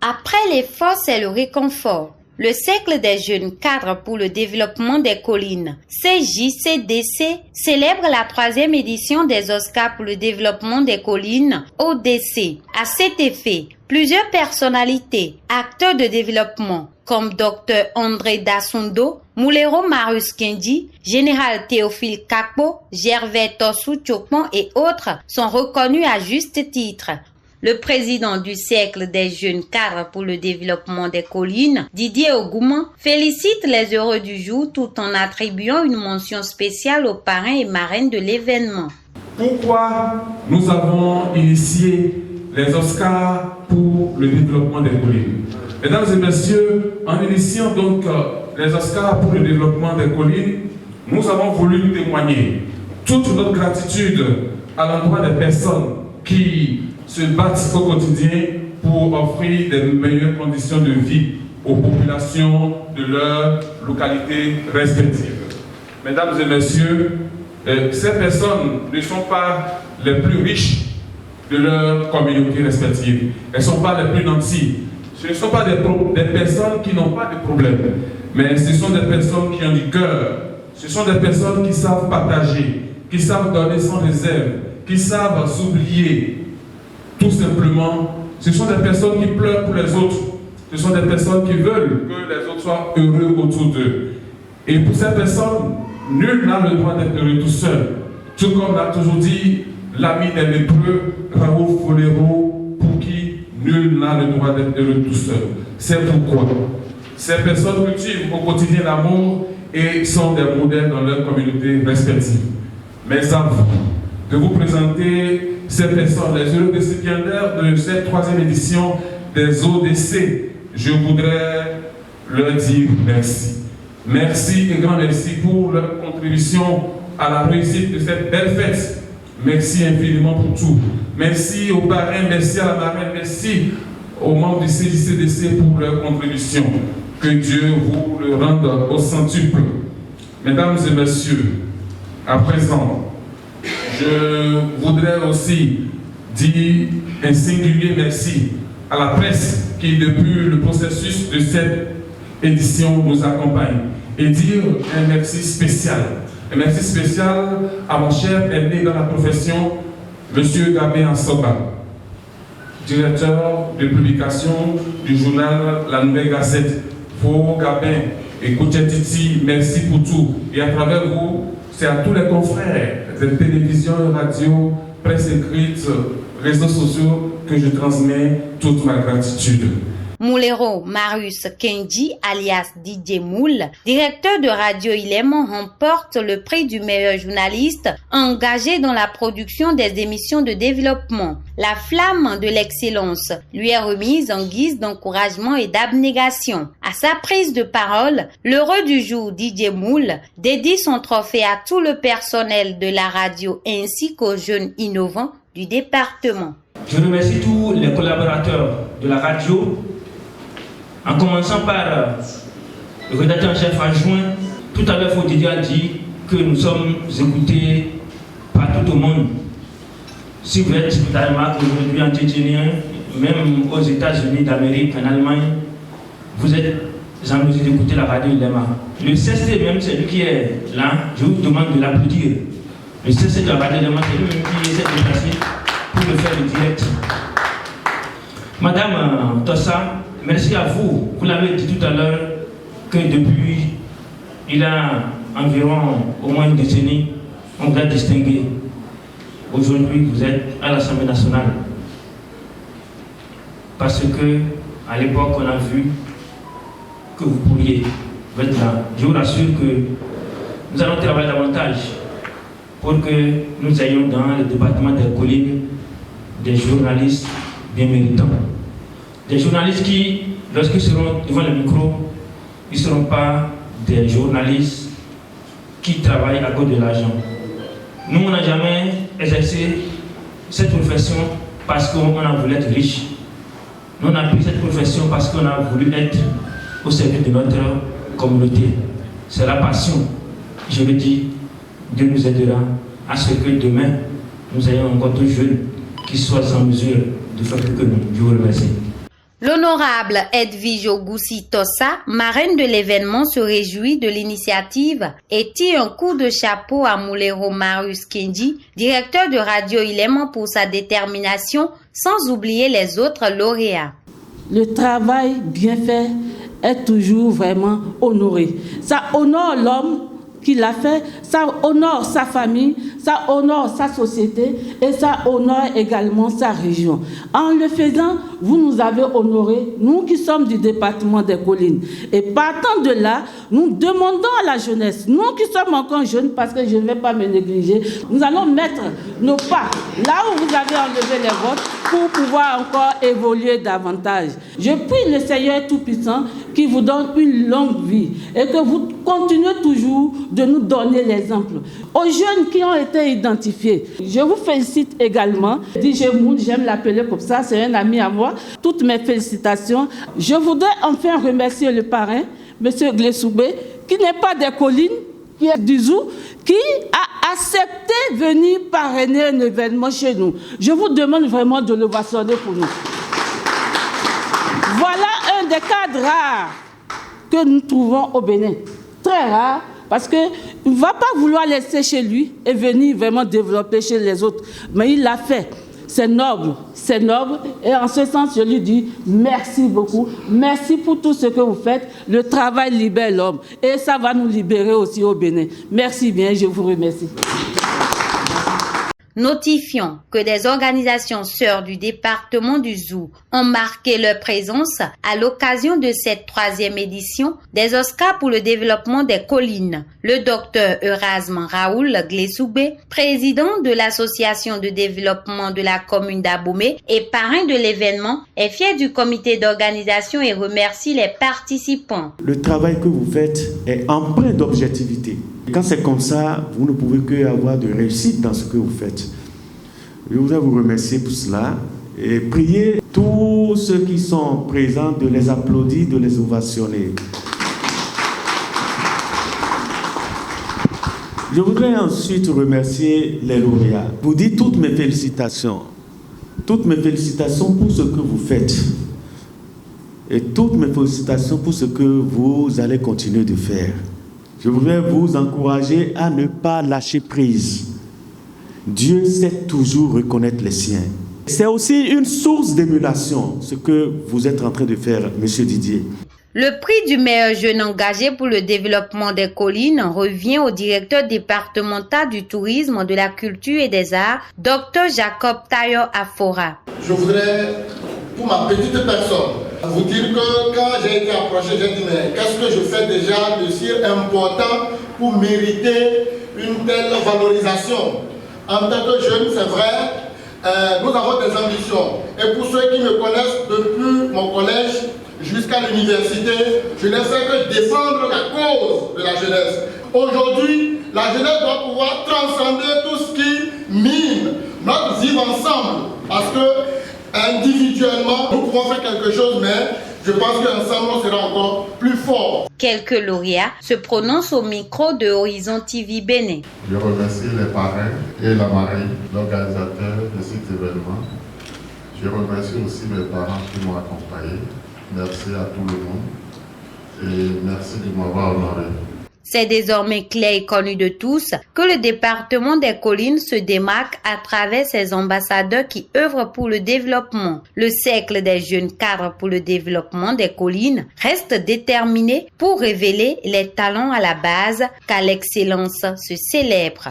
Après l'effort, c'est le réconfort. Le cercle des jeunes cadres pour le développement des collines, CJCDC, célèbre la 3e édition des Oscars pour le développement des collines, ODC. À cet effet, plusieurs personnalités, acteurs de développement, comme Dr André Dassundo, Mulero Marius Kendi, Général Théophile Kakpo, Gervais Tossou Tchokpon et autres, sont reconnus à juste titre. Le président du Cercle des jeunes cadres pour le développement des collines, Didier Ogouman, félicite les heureux du jour tout en attribuant une mention spéciale aux parrains et marraines de l'événement. Pourquoi nous avons initié les Oscars pour le développement des collines? Mesdames et messieurs, en initiant donc les Oscars pour le développement des collines, nous avons voulu témoigner toute notre gratitude à l'endroit des personnes qui se battent au quotidien pour offrir des meilleures conditions de vie aux populations de leur localité respective. Mesdames et messieurs, ces personnes ne sont pas les plus riches de leur communauté respective. Elles ne sont pas les plus nantis. Ce ne sont pas des personnes qui n'ont pas de problème, mais ce sont des personnes qui ont du cœur. Ce sont des personnes qui savent partager, qui savent donner sans réserve, qui savent s'oublier. Tout simplement, ce sont des personnes qui pleurent pour les autres. Ce sont des personnes qui veulent que les autres soient heureux autour d'eux. Et pour ces personnes, nul n'a le droit d'être heureux tout seul. Tout comme l'a toujours dit l'ami des lépreux, Raoul Folero, pour qui nul n'a le droit d'être heureux tout seul. C'est pourquoi ces personnes cultivent au quotidien l'amour et sont des modèles dans leur communauté respective. Mais à vous de vous présenter ces personnes, les heureux récipiendaires de cette 3e édition des ODC. Je voudrais leur dire merci. Merci et grand merci pour leur contribution à la réussite de cette belle fête. Merci infiniment pour tout. Merci aux parrains, merci à la marraine, merci aux membres du CJCDC pour leur contribution. Que Dieu vous le rende au centuple. Mesdames et messieurs, à présent, je voudrais aussi dire un singulier merci à la presse qui, depuis le processus de cette édition, nous accompagne. Et dire un merci spécial. Un merci spécial à mon cher aîné dans la profession, M. Gabé Ansoba, directeur de publication du journal La Nouvelle Gazette. Faux Gabin et Kouchetiti, merci pour tout. Et à travers vous, c'est à tous les confrères de télévision, radio, presse écrite, réseaux sociaux que je transmets toute ma gratitude. Mulero Marius Kendi, alias DJ Moule, directeur de Radio Iléman, remporte le prix du meilleur journaliste engagé dans la production des émissions de développement. La flamme de l'excellence lui est remise en guise d'encouragement et d'abnégation. À sa prise de parole, l'heureux du jour, DJ Moule, dédie son trophée à tout le personnel de la radio ainsi qu'aux jeunes innovants du département. Je remercie tous les collaborateurs de la radio, en commençant par le rédacteur en chef adjoint. Tout à l'heure, Fodidi a dit que nous sommes écoutés par tout le monde. Si vous êtes au Danemark aujourd'hui, en Tchétchénie, même aux États-Unis d'Amérique, en Allemagne, vous êtes en mesure d'écouter la radio Iléman. Le CC même, c'est lui qui est là, je vous demande de l'applaudir. Le CC de la radio Iléman, c'est lui-même qui essaie de passer pour le faire le direct. Madame Tossa, merci à vous. Vous l'avez dit tout à l'heure que depuis, il a environ au moins une décennie, on vous a distingué. Aujourd'hui, vous êtes à l'Assemblée nationale. Parce que, à l'époque, on a vu que vous pourriez être là. Je vous rassure que nous allons travailler davantage pour que nous ayons dans le département des collines des journalistes bien méritants. Des journalistes qui, lorsqu'ils seront devant le micro, ils ne seront pas des journalistes qui travaillent à cause de l'argent. Nous, on n'a jamais exercé cette profession parce qu'on a voulu être riche. Nous, on a pris cette profession parce qu'on a voulu être au service de notre communauté. C'est la passion. Je le dis, Dieu nous aidera à ce que demain, nous ayons encore deux jeunes qui soient en mesure de faire que nous. Je vous remercie. L'honorable Edwige Ogoussi-Tossa, marraine de l'événement, se réjouit de l'initiative et tire un coup de chapeau à Moulero Marius Kendi, directeur de Radio Ilema, pour sa détermination, sans oublier les autres lauréats. Le travail bien fait est toujours vraiment honoré. Ça honore l'homme qui l'a fait, ça honore sa famille, ça honore sa société et ça honore également sa région. En le faisant, vous nous avez honorés, nous qui sommes du département des Collines. Et partant de là, nous demandons à la jeunesse, nous qui sommes encore jeunes, parce que je ne vais pas me négliger, nous allons mettre nos pas là où vous avez enlevé les votes pour pouvoir encore évoluer davantage. Je prie le Seigneur Tout-Puissant qui vous donne une longue vie et que vous continuez toujours de nous donner l'exemple. Aux jeunes qui ont été identifiés, je vous félicite également. DJ Moon, j'aime l'appeler comme ça, c'est un ami à moi. Toutes mes félicitations. Je voudrais enfin remercier le parrain, M. Glessoubé, qui n'est pas des Collines, qui est du Zou, qui a accepté de venir parrainer un événement chez nous. Je vous demande vraiment de le vassonner pour nous. Voilà un des cadres rares que nous trouvons au Bénin. Très rare, parce qu'il ne va pas vouloir laisser chez lui et venir vraiment développer chez les autres. Mais il l'a fait. C'est noble, c'est noble. Et en ce sens, je lui dis merci beaucoup. Merci pour tout ce que vous faites. Le travail libère l'homme. Et ça va nous libérer aussi au Bénin. Merci bien, je vous remercie. Notifions que des organisations sœurs du département du Zou ont marqué leur présence à l'occasion de cette 3e édition des Oscars pour le développement des collines. Le docteur Erasme Raoul Glessoubé, président de l'association de développement de la commune d'Abomey et parrain de l'événement, est fier du comité d'organisation et remercie les participants. Le travail que vous faites est empreint d'objectivité. Quand c'est comme ça, vous ne pouvez qu'avoir de réussite dans ce que vous faites. Je voudrais vous remercier pour cela et prier tous ceux qui sont présents de les applaudir, de les ovationner. Je voudrais ensuite remercier les lauréats. Vous dites toutes mes félicitations pour ce que vous faites et toutes mes félicitations pour ce que vous allez continuer de faire. Je voudrais vous encourager à ne pas lâcher prise. Dieu sait toujours reconnaître les siens. C'est aussi une source d'émulation, ce que vous êtes en train de faire, Monsieur Didier. Le prix du meilleur jeune engagé pour le développement des collines revient au directeur départemental du tourisme, de la culture et des arts, Dr Jacob Tayo Afora. Je voudrais, pour ma petite personne, vous dire que quand j'ai été approché, j'ai dit mais qu'est-ce que je fais déjà de si important pour mériter une telle valorisation. En tant que jeune, c'est vrai, nous avons des ambitions. Et pour ceux qui me connaissent depuis mon collège jusqu'à l'université, je n'ai fait que défendre la cause de la jeunesse. Aujourd'hui, la jeunesse doit pouvoir transcender tout ce qui mine notre vivre ensemble. Parce que individuellement, nous pouvons faire quelque chose, mais je pense qu'ensemble, on sera encore plus fort. Quelques lauréats se prononcent au micro de Horizon TV Bénin. Je remercie les parrains et la marraine, l'organisateur de cet événement. Je remercie aussi mes parents qui m'ont accompagné. Merci à tout le monde et merci de m'avoir honoré. C'est désormais clair et connu de tous que le département des collines se démarque à travers ses ambassadeurs qui œuvrent pour le développement. Le cercle des jeunes cadres pour le développement des collines reste déterminé pour révéler les talents à la base, car l'excellence se célèbre.